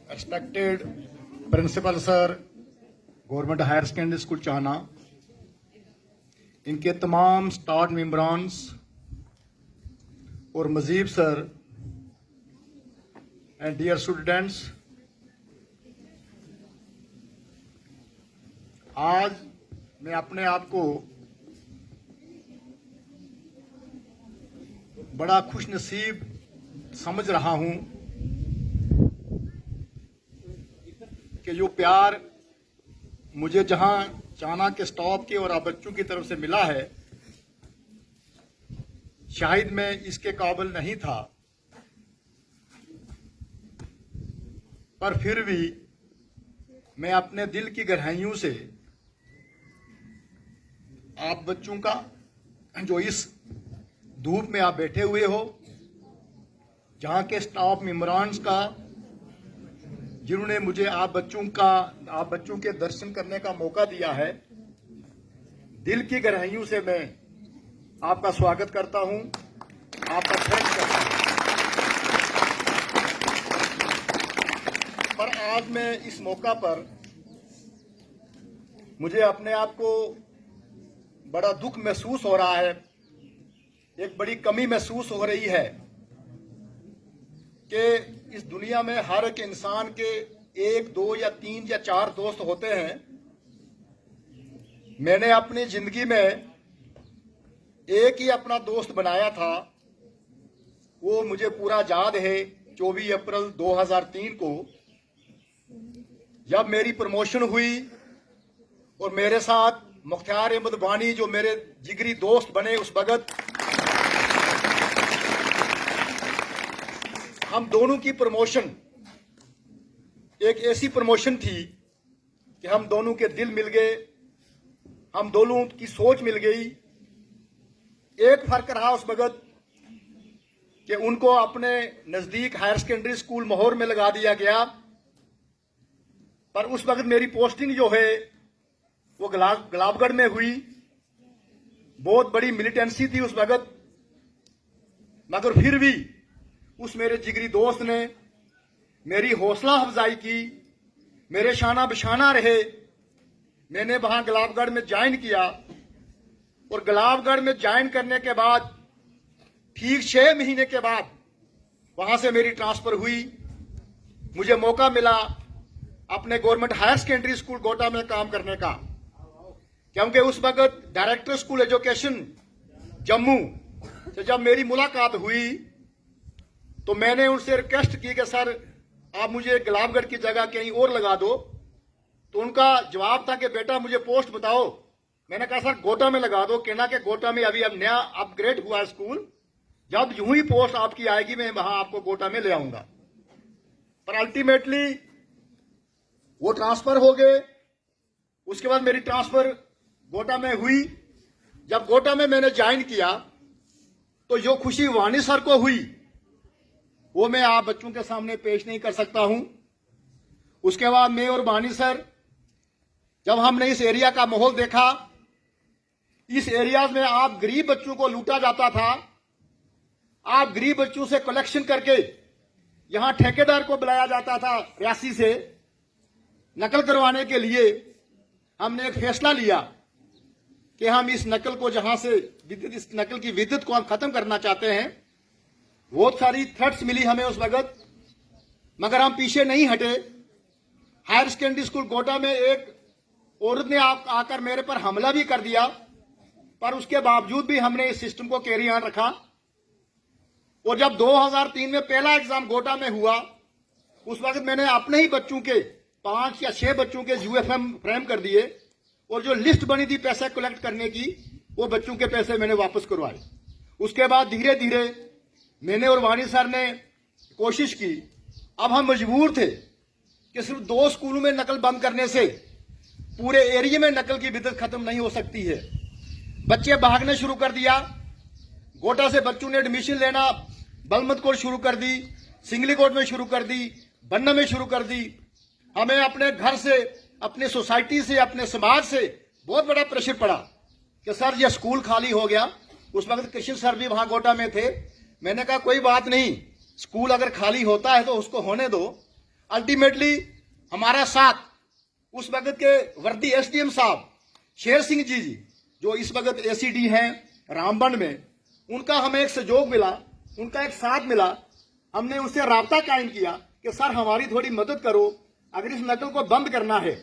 Respected Principal Sir, government higher secondary school Chahna, इनके तमाम staff मेंबरान्स और Mujeeb sir and dear students, आज मैं अपने आप को बड़ा खुशनसीब समझ रहा हूं कि जो प्यार मुझे जहां चाना के स्टाफ के और आप बच्चों की तरफ से मिला है, शायद मैं इसके काबिल नहीं था, पर फिर भी मैं अपने दिल की गहराइयों से आप बच्चों का, जो इस धूप में आप बैठे हुए हो, जहां के स्टाफ मेंबरान्स का, जिन्होंने मुझे आप बच्चों के दर्शन करने का मौका दिया है, दिल की गहराइयों से मैं आपका स्वागत करता हूं, आपका थैंक्स करता हूं। पर आज मैं इस मौका पर मुझे अपने आप को बड़ा दुख महसूस हो रहा है, एक बड़ी कमी महसूस हो रही है कि इस दुनिया में हर एक इंसान के 1, 2 या 3 या 4 दोस्त होते हैं। मैंने अपनी जिंदगी में एक ही अपना दोस्त बनाया था, वो मुझे पूरा याद है। 24 अप्रैल 2003 को जब मेरी प्रमोशन हुई और मेरे साथ मुख्तार अहमद वानी, जो मेरे जिगरी दोस्त बने, उस वक्त हम दोनों की प्रमोशन एक ऐसी प्रमोशन थी कि हम दोनों के दिल मिल गए, हम दोनों की सोच मिल गई। एक फर्क रहा उस वक्त कि उनको अपने नजदीक हायर सेकेंडरी स्कूल मोहर में लगा दिया गया, पर उस वक्त मेरी पोस्टिंग जो है वो गुलाबगढ़ में हुई। बहुत बड़ी मिलिटेंसी थी उस वक्त, मगर फिर भी उस मेरे जिगरी दोस्त ने मेरी हौसला अफजाई की, मेरे शाना बिशाना रहे। मैंने वहां गुलाबगढ़ में ज्वाइन किया और गुलाबगढ़ में ज्वाइन करने के बाद ठीक 6 महीने के बाद वहां से मेरी ट्रांसफर हुई। मुझे मौका मिला अपने गवर्नमेंट हायर सेकेंडरी स्कूल गोटा में काम करने का, क्योंकि उस वक्त डायरेक्टर स्कूल एजुकेशन जम्मू से जब मेरी मुलाकात हुई तो मैंने उनसे रिक्वेस्ट की कि सर आप मुझे गुलाबगढ़ की जगह कहीं और लगा दो। तो उनका जवाब था कि बेटा मुझे पोस्ट बताओ। मैंने कहा सर गोटा में लगा दो। कहना कि गोटा में अभी अब नया अपग्रेड हुआ स्कूल, जब यूं ही पोस्ट आपकी आएगी मैं वहां आपको गोटा में ले आऊंगा। पर अल्टीमेटली वो ट्रांसफर हो गए। उसके बाद मेरी ट्रांसफर गोटा में हुई। जब गोटा में मैंने ज्वाइन किया तो जो खुशी वानी सर को हुई वो मैं आप बच्चों के सामने पेश नहीं कर सकता हूं। उसके बाद मैं और वानी सर, जब हमने इस एरिया का माहौल देखा, इस एरिया में आप गरीब बच्चों को लूटा जाता था, आप गरीब बच्चों से कलेक्शन करके यहां ठेकेदार को बुलाया जाता था रियासी से नकल करवाने के लिए। हमने एक फैसला लिया कि हम इस नकल को, जहां से इस नकल की विद्युत को हम खत्म करना चाहते हैं। बहुत सारी थ्रेट्स मिली हमें उस वक्त, मगर हम पीछे नहीं हटे। हायर सेकेंडरी स्कूल गोटा में एक औरत ने आकर मेरे पर हमला भी कर दिया, पर उसके बावजूद भी हमने इस सिस्टम को कैरी ऑन रखा। और जब 2003 में पहला एग्जाम गोटा में हुआ, उस वक्त मैंने अपने ही बच्चों के 5 या 6 बच्चों के यूएफएम फ्रेम कर दिए, और जो लिस्ट बनी थी पैसे कलेक्ट करने की, वो बच्चों के पैसे मैंने वापस करवाए। उसके बाद धीरे धीरे मैंने और वानी सर ने कोशिश की। अब हम मजबूर थे कि सिर्फ 2 स्कूलों में नकल बंद करने से पूरे एरिया में नकल की बिदत खत्म नहीं हो सकती है। बच्चे भागने शुरू कर दिया। गोटा से बच्चों ने एडमिशन लेना बलमत कोट शुरू कर दी, सिंगली कोट में शुरू कर दी, बन्ना में शुरू कर दी। हमें अपने घर से, अपने सोसाइटी से, अपने समाज से बहुत बड़ा प्रेशर पड़ा कि सर ये स्कूल खाली हो गया। उस वक्त कृष्ण सर भी वहां गोटा में थे। मैंने कहा कोई बात नहीं, स्कूल अगर खाली होता है तो उसको होने दो। अल्टीमेटली हमारा साथ उस वक्त के वर्दी एसडीएम साहब शेर सिंह जी जो इस वक्त एसीडी हैं रामबन में, उनका हमें एक सहयोग मिला, उनका एक साथ मिला। हमने उनसे राब्ता कायम किया कि सर हमारी थोड़ी मदद करो, अगर इस नकल को बंद करना है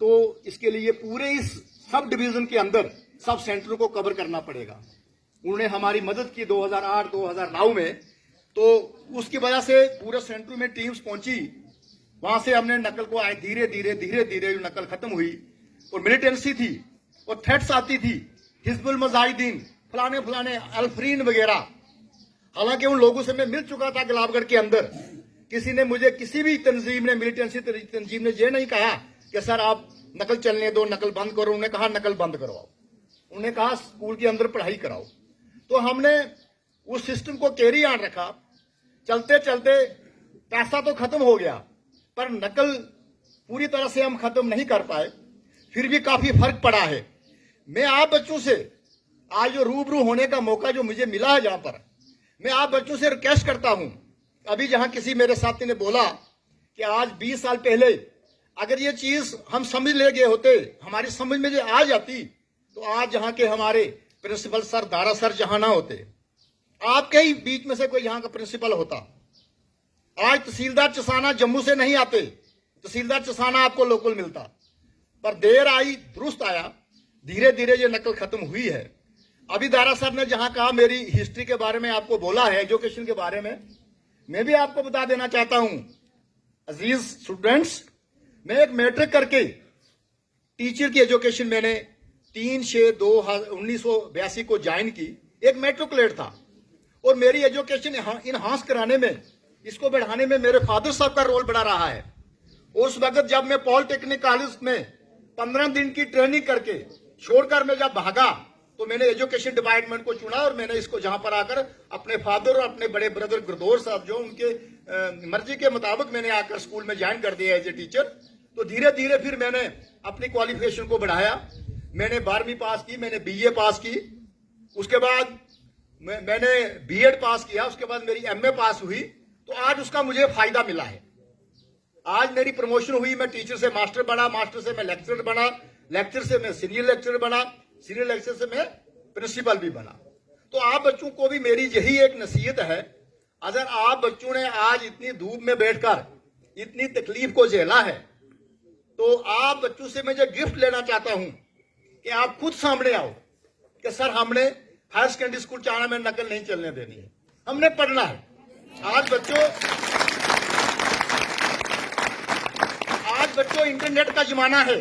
तो इसके लिए पूरे इस सब डिवीजन के अंदर सब सेंटरों को कवर करना पड़ेगा। उन्होंने हमारी मदद की 2008-2009 में, तो उसकी वजह से पूरे सेंटर में टीम्स पहुंची। वहां से हमने नकल को आए धीरे धीरे नकल खत्म हुई। और मिलिटेंसी थी और थ्रेट्स आती थी, हिजबुल मुजाहिदीन फलाने अल्फरीन वगैरह। हालांकि उन लोगों से मैं मिल चुका था गुलाबगढ़ के अंदर। किसी ने मुझे, किसी भी तंजीम ने, मिलिटेंसी तंजीम ने ये नहीं कहा कि सर आप नकल चलने दो, नकल बंद करो। उन्होंने कहा नकल बंद करवाओ, उन्होंने कहा स्कूल के अंदर पढ़ाई कराओ। तो हमने उस सिस्टम को कैरी ऑन रखा। चलते चलते पैसा तो खत्म हो गया, पर नकल पूरी तरह से हम खत्म नहीं कर पाए। फिर भी काफी फर्क पड़ा है। मैं आप बच्चों से आज जो रूबरू होने का मौका जो मुझे मिला है, जहां पर मैं आप बच्चों से रिक्वेस्ट करता हूं, अभी जहां किसी मेरे साथी ने बोला कि आज 20 साल पहले अगर ये चीज हम समझ ले गए होते, हमारी समझ में जो आ जाती, तो आज जहां के हमारे प्रिंसिपल सर, दारा सर जहां ना होते, आपके ही बीच में से कोई यहां का प्रिंसिपल होता। आज तहसीलदार चसाना जम्मू से नहीं आते, तहसीलदार चसाना आपको लोकल मिलता। पर देर आई दुरुस्त आया, धीरे धीरे ये नकल खत्म हुई है। अभी दारा साहब ने जहां कहा, मेरी हिस्ट्री के बारे में आपको बोला है, एजुकेशन के बारे में, मैं भी आपको बता देना चाहता हूं अजीज स्टूडेंट्स, मैं एक मैट्रिक करके टीचर की एजुकेशन मैंने 3/6/1982 को ज्वाइन की। एक मैट्रिकुलेट था और मेरी एजुकेशन इनहांस कराने में, इसको बढ़ाने में मेरे फादर साहब का रोल बड़ा रहा है। उस वक्त जब मैं पॉलिटेक्निक कॉलेज में 15 दिन की ट्रेनिंग करके छोड़कर मैं जब भागा, तो मैंने एजुकेशन डिपार्टमेंट को चुना और मैंने इसको जहां पर आकर अपने फादर और अपने बड़े ब्रदर गुरदौर साहब जो उनके मर्जी के मुताबिक मैंने आकर स्कूल में ज्वाइन कर दिया एज ए टीचर। तो धीरे धीरे फिर मैंने अपनी क्वालिफिकेशन को बढ़ाया। मैंने 12वीं पास की, मैंने बीए पास की, उसके बाद मैंने बीएड पास किया, उसके बाद मेरी एमए पास हुई। तो आज उसका मुझे फायदा मिला है। आज मेरी प्रमोशन हुई, मैं टीचर से मास्टर बना, मास्टर से मैं लेक्चरर बना, लेक्चर से मैं सीनियर लेक्चरर बना, सीनियर लेक्चर से मैं प्रिंसिपल भी बना। तो आप बच्चों को भी मेरी यही एक नसीहत है, अगर आप बच्चों ने आज इतनी धूप में बैठकर इतनी तकलीफ को झेला है, तो आप बच्चों से मैं जो गिफ्ट लेना चाहता हूं कि आप खुद सामने आओ कि सर हमने हायर सेकेंडरी स्कूल चाना में नकल नहीं चलने देनी है, हमने पढ़ना है। आज बच्चों इंटरनेट का जमाना है।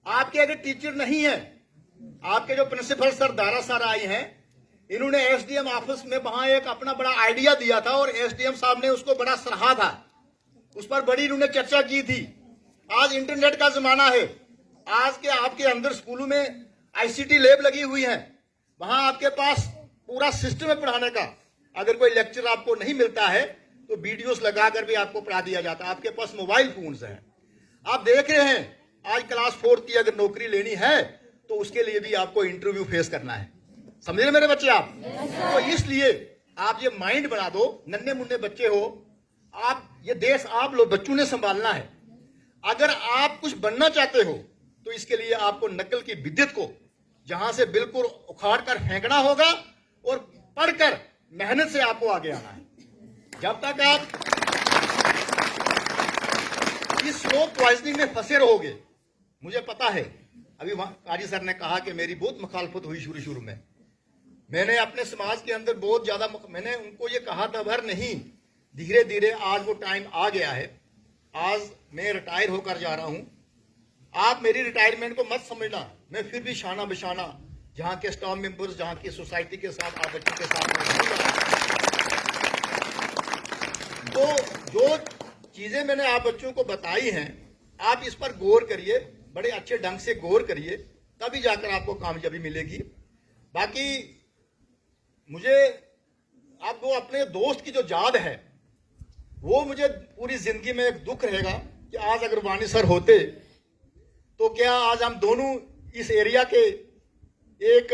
आपके अगर टीचर नहीं है, आपके जो प्रिंसिपल सर दारा सर आए हैं, इन्होंने एसडीएम ऑफिस में वहां एक अपना बड़ा आइडिया दिया था और एसडीएम साहब ने उसको बड़ा सराहा था, उस पर बड़ी इन्होंने चर्चा की थी। आज इंटरनेट का जमाना है। आज के आपके अंदर स्कूलों में आईसीटी लैब लगी हुई है, वहां आपके पास पूरा सिस्टम है पढ़ाने का। अगर कोई लेक्चर आपको नहीं मिलता है तो वीडियोस लगाकर भी आपको पढ़ा दिया जाता है। आपके पास मोबाइल फोन्स हैं, आप देख रहे हैं। आज क्लास 4 की अगर नौकरी लेनी है तो उसके लिए भी आपको इंटरव्यू फेस करना है। समझ रहे मेरे बच्चे आप? तो इसलिए आप ये माइंड बना दो, नन्हे मुन्ने बच्चे हो आप, ये देश आप लोग बच्चों ने संभालना है। अगर आप कुछ बनना चाहते हो तो इसके लिए आपको नकल की बिद्दत को जहां से बिल्कुल उखाड़ कर फेंकना होगा और पढ़कर मेहनत से आपको आगे आना है। जब तक आप इस स्लो पॉइजनिंग में फंसे रहोगे, मुझे पता है अभी काजी सर ने कहा कि मेरी बहुत मुखालफत हुई शुरू में। मैंने अपने समाज के अंदर बहुत ज्यादा मैंने उनको ये कहा था, भर नहीं, धीरे धीरे आज वो टाइम आ गया है। आज मैं रिटायर होकर जा रहा हूं। आप मेरी रिटायरमेंट को मत समझना, मैं फिर भी शाना बशाना जहां के स्टाफ मेंबर्स, जहां की सोसाइटी के साथ, आप बच्चों के साथ तो जो चीजें मैंने आप बच्चों को बताई हैं, आप इस पर गौर करिए, बड़े अच्छे ढंग से गौर करिए, तभी जाकर आपको कामयाबी मिलेगी। बाकी मुझे आप वो अपने दोस्त की जो याद है, वो मुझे पूरी जिंदगी में एक दुख रहेगा कि आज अगर वानी सर होते तो क्या आज हम दोनों इस एरिया के एक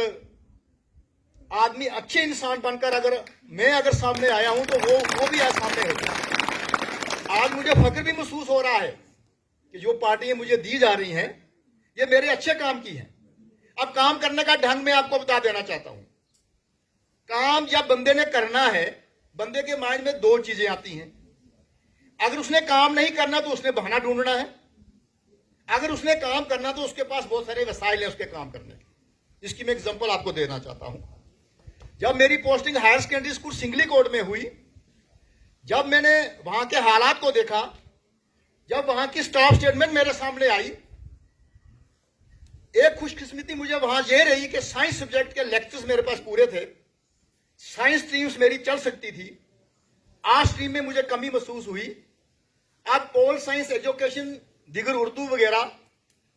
आदमी अच्छे इंसान बनकर अगर सामने आया हूं तो वो भी आज सामने है। आज मुझे फख्र भी महसूस हो रहा है कि जो पार्टियां मुझे दी जा रही हैं ये मेरे अच्छे काम की हैं। अब काम करने का ढंग मैं आपको बता देना चाहता हूं। काम जब बंदे ने करना है, बंदे के माइंड में दो चीजें आती हैं। अगर उसने काम नहीं करना तो उसने बहाना ढूंढना है, अगर उसने काम करना तो उसके पास बहुत सारे वसाइल हैं उसके काम करने के। इसकी मैं एग्जांपल आपको देना चाहता हूं। जब मेरी posting higher secondary school Singli Kot में हुई, जब मैंने वहां के हालात को देखा, जब वहां की स्टाफ स्टेटमेंट मेरे सामने आई, एक खुशकिस्मती मुझे वहां यह रही कि साइंस सब्जेक्ट के लेक्चर्स मेरे पास पूरे थे। साइंस स्ट्रीम्स मेरी चल सकती थी। आर्ट स्ट्रीम में मुझे कमी महसूस हुई। अब पोल साइंस एजुकेशन दिगर उर्दू वगैरह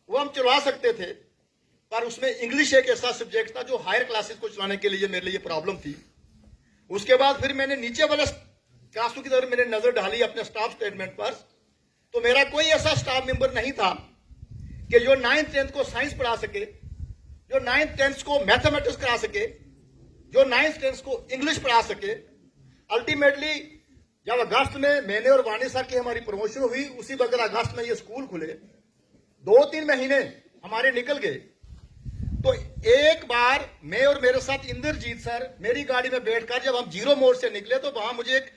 वो हम चलवा सकते थे, पर उसमें इंग्लिश एक ऐसा सब्जेक्ट था जो हायर क्लासेस को चलाने के लिए मेरे लिए प्रॉब्लम थी। उसके बाद फिर मैंने नीचे वाले क्लासों की तरफ मैंने नजर डाली अपने स्टाफ स्टेटमेंट पर, तो मेरा कोई ऐसा स्टाफ मेंबर नहीं था कि जो 9th 10th को साइंस पढ़ा सके, जो 9th 10th को मैथमेटिक्स करा सके, जो 9th 10th को इंग्लिश पढ़ा सके। अल्टीमेटली जब अगस्त में मैंने और वानी सर की हमारी प्रमोशन हुई, उसी वक्त अगस्त में ये स्कूल खुले। 2-3 महीने हमारे निकल गए। तो एक बार मैं और मेरे साथ इंद्रजीत सर मेरी गाड़ी में बैठकर जब हम जीरो मोड़ से निकले तो वहां मुझे एक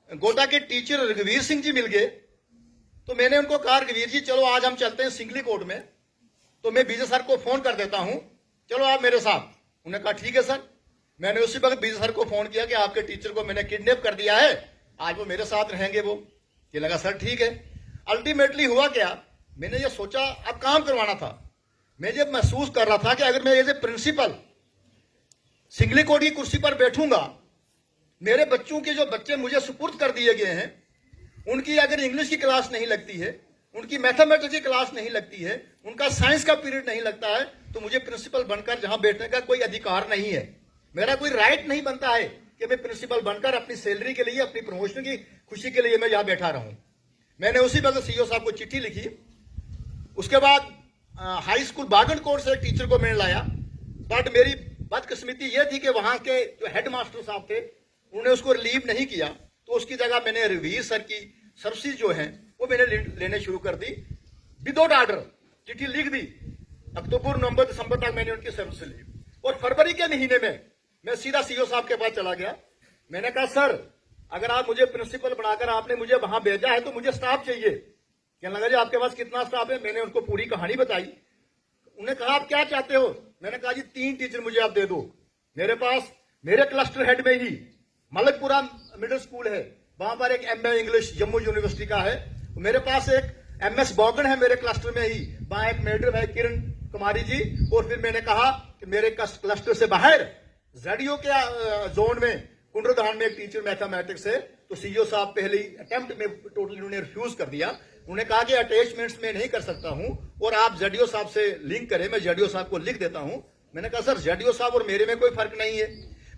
गोटा के टीचर रघुवीर सिंह जी मिल गए। तो मैंने उनको कहा, रघुवीर जी चलो आज हम चलते हैं सिंगली कोट में, तो मैं विजय सर को फोन कर देता हूं, चलो आप मेरे साथ। उन्होंने कहा ठीक है सर। मैंने उसी वक्त विजय सर को फोन किया कि आपके टीचर को मैंने किडनैप कर दिया है, आज वो मेरे साथ रहेंगे। वो ये लगा सर ठीक है। अल्टीमेटली हुआ क्या, मैंने ये सोचा अब काम करवाना था। मैं जब महसूस कर रहा था कि अगर मैं as a principal Singli Kot की कुर्सी पर बैठूंगा, मेरे बच्चों के जो बच्चे मुझे सुपुर्द कर दिए गए हैं, उनकी अगर इंग्लिश की क्लास नहीं लगती है, उनकी मैथमेटिक्स की क्लास नहीं लगती है, उनका साइंस का पीरियड नहीं लगता है, तो मुझे प्रिंसिपल बनकर जहां बैठने का कोई अधिकार नहीं है। मेरा कोई राइट नहीं बनता है कि मैं प्रिंसिपल बनकर अपनी सैलरी के लिए, अपनी प्रमोशन की खुशी के लिए मैं यहां बैठा रहूं। मैंने उसी वक्त सीईओ साहब को चिट्ठी लिखी। उसके बाद हाई स्कूल बागनकोट से एक टीचर को मैंने लाया, बट मेरी बदकिस्मती यह थी कि वहां के जो हेड मास्टर साहब थे उन्होंने उसको रिलीव नहीं किया। तो उसकी जगह मैंने रघुवीर सर की सर्विसेज जो है वो मैंने लेने शुरू कर दी। विदाउट ऑर्डर चिट्ठी लिख दी। अक्टूबर, नवंबर, दिसंबर तक मैंने उनकी सर्विस ली। और फरवरी के महीने में मैं सीधा सीईओ साहब के पास चला गया। मैंने कहा सर, अगर आप मुझे प्रिंसिपल बनाकर आपने मुझे वहां भेजा है तो मुझे स्टाफ चाहिए। कहने लगा जी आपके पास कितना स्टाफ है। मैंने उनको पूरी कहानी बताई। उन्होंने कहा आप क्या चाहते हो। मैंने कहा जी 3 टीचर मुझे आप दे दो। मेरे पास मेरे क्लस्टर हेड में ही मलकपुरा मिडिल स्कूल है, वहां पर एक एमए इंग्लिश जम्मू यूनिवर्सिटी का है। मेरे पास एक एमएस बॉगन है मेरे क्लस्टर में ही, वहां एक मैडम है किरण कुमारी जी। और फिर मैंने कहा कि मेरे क्लस्टर से बाहर जेडीओ के जोन में कुंडरधान में एक टीचर मैथमेटिक्स है। तो सीईओ साहब पहले अटेम्प्ट में टोटली उन्होंने रिफ्यूज कर दिया। उन्होंने कहा कि अटैचमेंट्स में नहीं कर सकता हूं और आप जेडीओ साहब से लिंक करें, मैं जेडीओ साहब को लिख देता हूं। मैंने कहा सर जेडीओ साहब और मेरे में कोई फर्क नहीं है,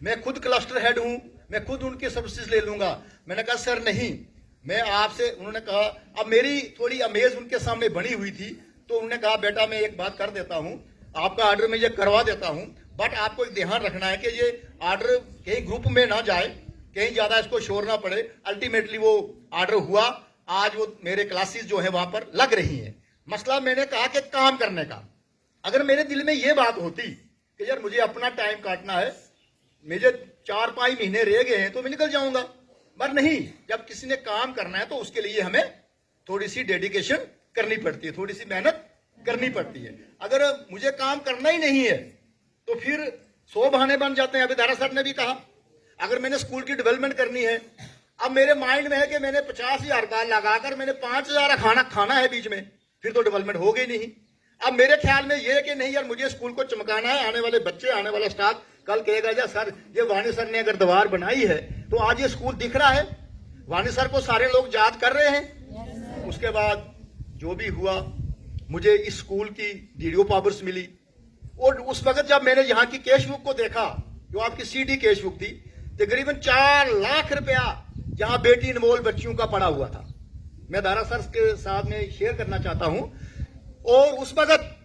मैं खुद क्लस्टर हेड हूं, मैं खुद उनकी सर्विसेज ले लूंगा। मैंने कहा सर नहीं, मैं आपसे। उन्होंने कहा, अब मेरी थोड़ी अमेज उनके सामने बनी हुई थी, तो उन्होंने कहा बेटा मैं एक बात कर देता हूं, आपका ऑर्डर मैं ये करवा देता हूं, बट आपको एक ध्यान रखना है कि ये ऑर्डर कहीं ग्रुप में ना जाए, कहीं ज्यादा इसको शोर ना पड़े। अल्टीमेटली वो ऑर्डर हुआ। आज वो मेरे क्लासेस जो है वहां पर लग रही हैं। मसला मैंने कहा कि काम करने का, अगर मेरे दिल में ये बात होती कि यार मुझे अपना टाइम काटना है, मुझे 4-5 महीने रह गए हैं तो मैं निकल जाऊंगा, पर नहीं, जब किसी ने काम करना है तो उसके लिए हमें थोड़ी सी डेडिकेशन करनी पड़ती है, थोड़ी सी मेहनत करनी पड़ती है। अगर मुझे काम करना ही नहीं है तो फिर 100 बहाने बन जाते हैं। अभी दारा साहब ने भी कहा, अगर मैंने स्कूल की डेवलपमेंट करनी है, अब मेरे माइंड में है कि मैंने 50,000 का लगाकर मैंने 5,000 खाना है बीच में, फिर तो डेवलपमेंट हो गई नहीं। अब मेरे ख्याल में यह कि नहीं यार मुझे स्कूल को चमकाना है, आने वाले बच्चे, आने वाला स्टाफ कल कहेगा जा सर ये वानी सर ने अगर दीवार बनाई है तो आज ये स्कूल दिख रहा है, वानी सर को सारे लोग याद कर रहे हैं। उसके बाद जो भी हुआ, मुझे इस स्कूल की वीडियो पावर्स मिली। और उस वक्त जब मैंने यहाँ की कैश बुक को देखा, जो आपकी सीडी कैश बुक थी, तकरीबन 4 लाख रुपया जहां बेटी अनमोल बच्चियों का पड़ा हुआ था। मैं दारा सर के साथ में शेयर करना चाहता हूं। और उस वक्त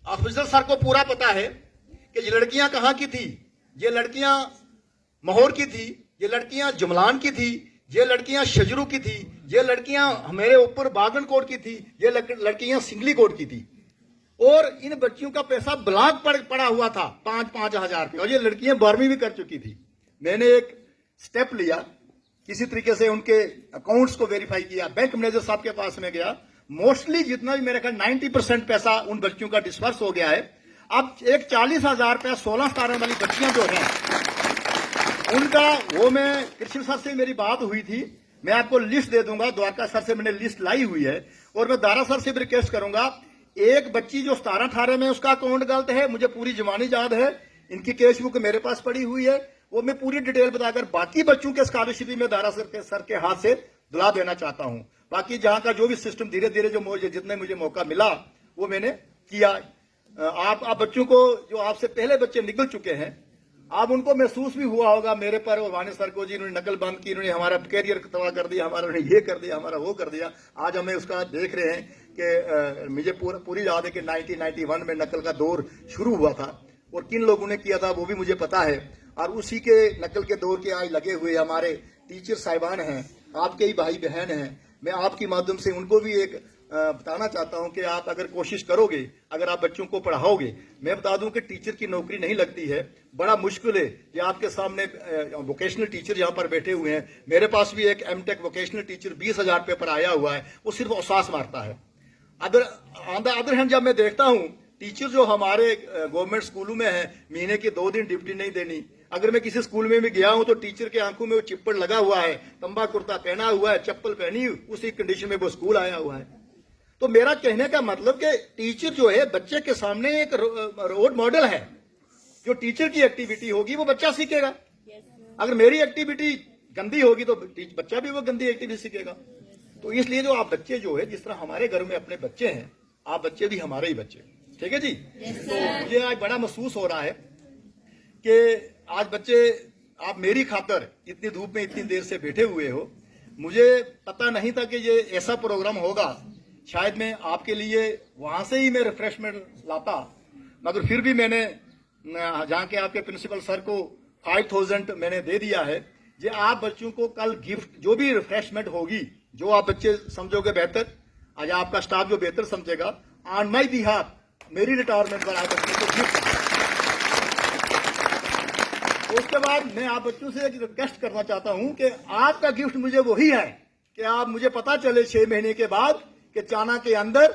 ऑफिसर सर को पूरा पता है कि ये लड़कियां कहां की थी, ये लड़कियां महौर की थी, ये लड़कियां जुमलान की थी, ये लड़कियां शजरू की थी, ये लड़कियां मेरे ऊपर बागनकोट की थी, ये लड़कियां सिंगली कोट की थी। और इन बच्चियों का पैसा ब्लॉक पड़ा हुआ था 5-5 हजार रुपये, और ये लड़कियां 12वीं भी कर चुकी थी। मैंने एक स्टेप लिया, किसी तरीके से उनके अकाउंट्स को वेरीफाई किया, बैंक मैनेजर साहब के पास में गया। मोस्टली जितना भी मेरे ख्याल 90% पैसा उन बच्चियों का डिस्पर्स हो गया है। अब एक 40,000 रुपया 16-17 वाली बच्चियां जो हैं उनका, वो मैं कृष्ण सर से मेरी बात हुई थी, मैं आपको लिस्ट दे दूंगा, द्वारका सर से मैंने लिस्ट लाई हुई है। और मैं दारा सर से भी रिक्वेस्ट करूंगा, एक बच्ची जो 17-18 में उसका अकाउंट गलत है, मुझे पूरी जमानी याद है, इनकी केस बुक मेरे पास पड़ी हुई है, वो मैं पूरी डिटेल बताकर बाकी बच्चों के स्कॉलरशिप में दारा सर के हाथ से दिला देना चाहता हूं। बाकी जहां का जो भी सिस्टम धीरे धीरे जो जितने मुझे मौका मिला वो मैंने किया। आप बच्चों को, जो आपसे पहले बच्चे निकल चुके हैं, आप उनको महसूस भी हुआ होगा मेरे पर और वानी सर को, जी इन्होंने नकल बंद की, इन्होंने हमारा कैरियर तबाह कर दिया, हमारा ये कर दिया, हमारा वो कर दिया। आज हमें उसका देख रहे हैं कि मुझे पूरी याद है कि 1991 में नकल का दौर शुरू हुआ था, और किन लोगों ने किया था वो भी मुझे पता है। और उसी के नकल के दौर के आज लगे हुए हमारे टीचर साहिबान हैं, आपके ही भाई बहन हैं। मैं आपके माध्यम से उनको भी एक बताना चाहता हूं कि आप अगर कोशिश करोगे, अगर आप बच्चों को पढ़ाओगे, मैं बता दूं कि टीचर की नौकरी नहीं लगती है, बड़ा मुश्किल है। ये आपके सामने वोकेशनल टीचर यहां पर बैठे हुए हैं, मेरे पास भी एक एमटेक वोकेशनल टीचर 20,000 रुपये पर आया हुआ है, वो सिर्फ एहसास मारता है। अदर हैंड जब मैं देखता हूं टीचर जो हमारे गवर्नमेंट स्कूलों में है, महीने के 2 दिन ड्यूटी नहीं देनी। अगर मैं किसी स्कूल में भी गया हूं तो टीचर के आंखों में वो चिप्पड़ लगा हुआ है, तंबा कुर्ता पहना हुआ है, चप्पल पहनी, उसी कंडीशन में वो स्कूल आया हुआ है। तो मेरा कहने का मतलब कि टीचर जो है बच्चे के सामने एक रोल मॉडल है। जो टीचर की एक्टिविटी होगी वो बच्चा सीखेगा। अगर मेरी एक्टिविटी गंदी होगी तो बच्चा भी वो गंदी एक्टिविटी सीखेगा। तो इसलिए जो आप बच्चे जो है, जिस तरह हमारे घर में अपने बच्चे हैं, आप बच्चे भी हमारे ही बच्चे, ठीक है जी। तो मुझे आज बड़ा महसूस हो रहा है कि आज बच्चे, आप मेरी खातर इतनी धूप में इतनी देर से बैठे हुए हो। मुझे पता नहीं था कि ये ऐसा प्रोग्राम होगा। शायद मैं आपके लिए वहां से ही मैं रिफ्रेशमेंट लाता, मगर फिर भी मैंने जहां के आपके प्रिंसिपल सर को 5,000 मैंने दे दिया है। जे आप बच्चों को कल गिफ्ट, जो भी रिफ्रेशमेंट होगी, जो आप बच्चे समझोगे बेहतर, आज आपका स्टाफ जो बेहतर समझेगा, ऑन माई बिहाफ, मेरी रिटायरमेंट पर आप बच्चों को गिफ्ट। उसके बाद मैं आप बच्चों से एक रिक्वेस्ट करना चाहता हूं कि आपका गिफ्ट मुझे वही है कि आप, मुझे पता चले 6 महीने के बाद कि चाना के अंदर,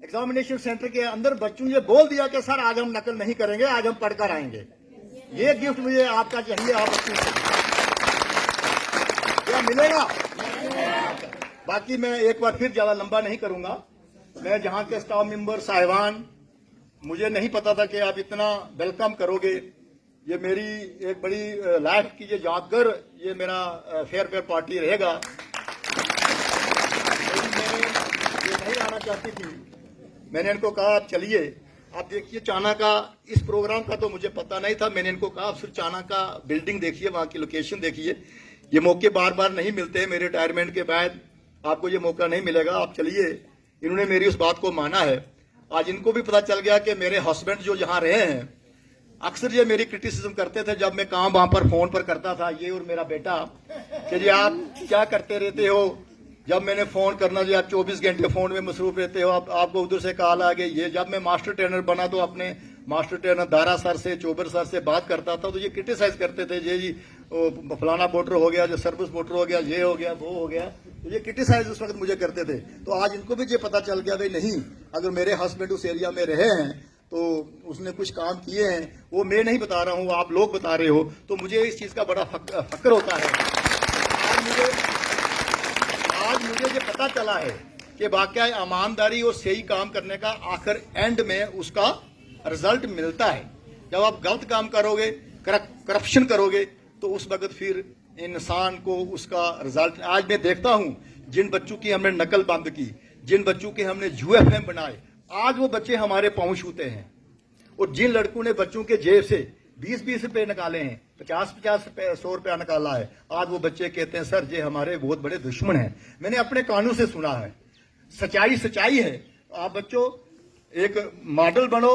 एग्जामिनेशन सेंटर के अंदर बच्चों ने बोल दिया कि सर आज हम नकल नहीं करेंगे, आज हम पढ़कर आएंगे। ये गिफ्ट मुझे आपका चाहिए। आप बच्चों से क्या मिलेगा? बाकी मैं एक बार फिर ज्यादा लंबा नहीं करूंगा। मैं जहां के स्टाफ मेंबर साहिबान, मुझे नहीं पता था कि आप इतना वेलकम करोगे। ये मेरी एक बड़ी लाइफ की ये यादगार, ये मेरा फेयरवेल पार्टी रहेगा। नहीं आना चाहती थी, मैंने इनको कहा आप चलिए। आप देखिए चाना का, इस प्रोग्राम का तो मुझे पता नहीं था, मैंने इनको कहा आप सिर्फ चाना का बिल्डिंग देखिए, वहां की लोकेशन देखिए। ये मौके बार बार नहीं मिलते, मेरे रिटायरमेंट के बाद आपको ये मौका नहीं मिलेगा, आप चलिए। इन्होंने मेरी उस बात को माना है। आज इनको भी पता चल गया कि मेरे हस्बैंड जो यहाँ रहे हैं, अक्सर ये मेरी क्रिटिसिज्म करते थे जब मैं काम वहां पर फोन पर करता था, ये और मेरा बेटा, कि जी आप क्या करते रहते हो, जब मैंने फोन करना जी आप 24 घंटे फोन में मसरूफ रहते हो, आपको उधर से कॉल आ गई। ये जब मैं मास्टर ट्रेनर बना तो अपने मास्टर ट्रेनर दारा सर से, चोबर सर से बात करता था, तो ये क्रिटिसाइज करते थे, जी फलाना वोटर हो गया, जो सर्विस वोटर हो गया, ये हो गया, वो हो गया। तो ये क्रिटिसाइज उस वक्त मुझे करते थे। तो आज इनको भी ये पता चल गया भाई नहीं, अगर मेरे हस्बैंड उस एरिया में रहे हैं तो उसने कुछ काम किए हैं, वो मैं नहीं बता रहा हूँ, आप लोग बता रहे हो। तो मुझे इस चीज का बड़ा फक्र होता है। आज मुझे ये पता चला है कि वाकई ईमानदारी और सही काम करने का आखिर एंड में उसका रिजल्ट मिलता है। जब आप गलत काम करोगे, करप्शन करोगे, तो उस वक्त फिर इंसान को उसका रिजल्ट। आज मैं देखता हूं जिन बच्चों की हमने नकल बंद की, जिन बच्चों के हमने UFM बनाए, आज वो बच्चे हमारे पांव छूते हैं। और जिन लड़कों ने बच्चों के जेब से 20-20 रुपए निकाले हैं, 50-50 रुपए, 100 रुपया निकाला है, आज वो बच्चे कहते हैं सर ये हमारे बहुत बड़े दुश्मन हैं। मैंने अपने कानों से सुना है। सच्चाई है। आप बच्चों एक मॉडल बनो,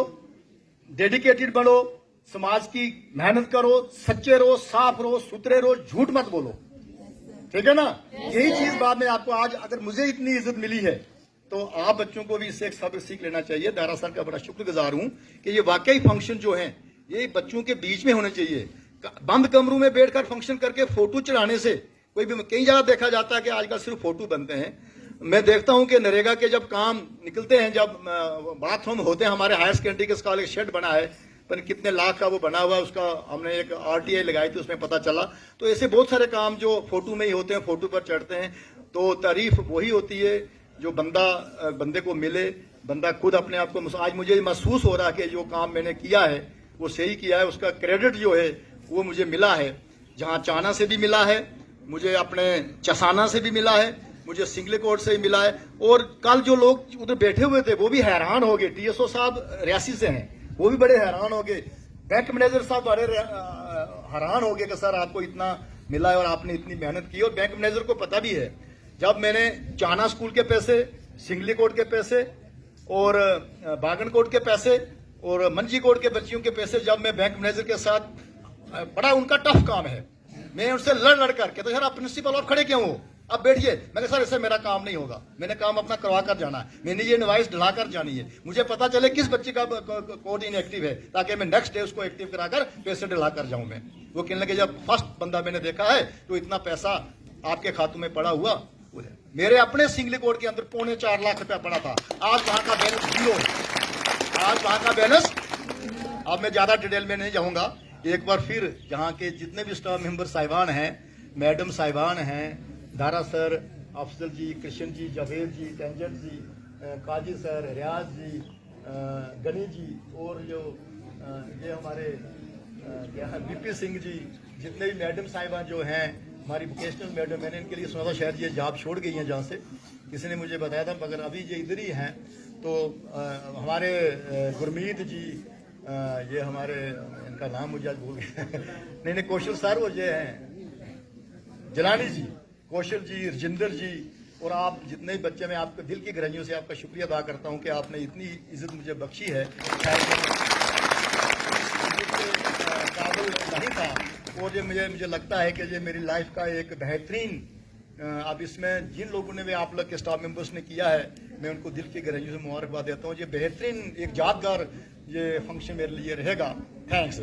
डेडिकेटेड बनो, समाज की मेहनत करो, सच्चे रहो, साफ रहो, सुथरे रहो, झूठ मत बोलो, ठीक है ना। यही चीज बाद में आपको आज अगर मुझे इतनी इज्जत मिली है तो आप बच्चों को भी इससे एक सबक सीख लेना चाहिए। दारा सर का बड़ा शुक्रगुजार हूं कि ये वाकई फंक्शन जो है ये बच्चों के बीच में होने चाहिए। बंद कमरों में बैठकर फंक्शन करके फोटो चढ़ाने से कोई भी, कई जगह देखा जाता है कि आजकल सिर्फ फोटो बनते हैं। मैं देखता हूं कि नरेगा के जब काम निकलते हैं, जब बाथरूम होते हैं, हमारे हायर सेकेंडरी के कॉलेज शेड बना है, पर कितने लाख का वो बना हुआ है, उसका हमने एक RTI लगाई थी, उसमें पता चला। तो ऐसे बहुत सारे काम जो फोटो में ही होते हैं, फोटो पर चढ़ते हैं। तो तारीफ वही होती है जो बंदे को मिले, बंदा खुद अपने आप को, आज मुझे महसूस हो रहा है कि जो काम मैंने किया है वो सही किया है, उसका क्रेडिट जो है वो मुझे मिला है। जहां चाना से भी मिला है, मुझे अपने चसाना से भी मिला है, मुझे सिंगलेकोट से ही मिला है। और कल जो लोग उधर बैठे हुए थे वो भी हैरान हो गए। TSO साहब रियासी से हैं, वो भी बड़े हैरान हो गए। बैंक मैनेजर साहब बड़े हैरान हो गए कि सर आपको इतना मिला है और आपने इतनी मेहनत की। और बैंक मैनेजर को पता भी है, जब मैंने चाना स्कूल के पैसे, सिंगलीकोट के पैसे और बागनकोट के पैसे और मंजीकोट के बच्चियों के पैसे, जब मैं बैंक मैनेजर के साथ, बड़ा उनका टफ काम है, मैं उनसे लड़ करके, तो यार आप प्रिंसिपल और खड़े क्यों हो, अब बैठिए। मैंने सर इससे मेरा काम नहीं होगा, मैंने काम अपना करवा कर जाना है, मैंने ये इनवाइस दिला कर जानी है, मुझे पता चले किस बच्चे का कोड इनएक्टिव है, ताकि मैं नेक्स्ट डे उसको एक्टिव कराकर पैसे दिला कर जाऊं मैं। वो कहने लगे जब फर्स्ट बंदा मैंने देखा है तो इतना पैसा आपके खातों में पड़ा हुआ। मेरे अपने सिंगलीकोट के अंदर 4.25 लाख रुपया पड़ा था, आज वहां का बैलेंस 0, आज वहां का बैलेंस। अब मैं ज्यादा डिटेल में नहीं जाऊंगा। एक बार फिर यहाँ के जितने भी स्टाफ मेंबर साहिबान हैं, मैडम साहिबान हैं, दारा सर, अफजल जी, कृष्ण जी, जावेद जी, टेंजन जी, काजी सर, रियाज जी, गनी जी, और जो ये हमारे BP सिंह जी, जितने भी मैडम साहिबान जो हैं, हमारी वोकेशनल मैडम, मैंने इनके लिए सुना था शायद ये जॉब छोड़ गई हैं जहाँ से, किसी ने मुझे बताया था, मगर अभी ये इधर ही हैं। तो हमारे गुरमीत जी, ये हमारे, इनका नाम मुझे आज भूल गया नहीं कौशल सर, वो ये हैं जलानी जी, कौशल जी, रजिंदर जी, और आप जितने भी बच्चे, मैं आपके दिल की गहराइयों से आपका शुक्रिया अदा करता हूं कि आपने इतनी इज्जत मुझे बख्शी है, काबिल नहीं था। और ये मुझे लगता है कि ये मेरी लाइफ का एक बेहतरीन, अब इसमें जिन लोगों ने भी आप लोग के स्टाफ मेंबर्स ने किया है, मैं उनको दिल की गहराइयों से मुबारकबाद देता हूँ। ये बेहतरीन एक यादगार ये फंक्शन मेरे लिए रहेगा। थैंक्स।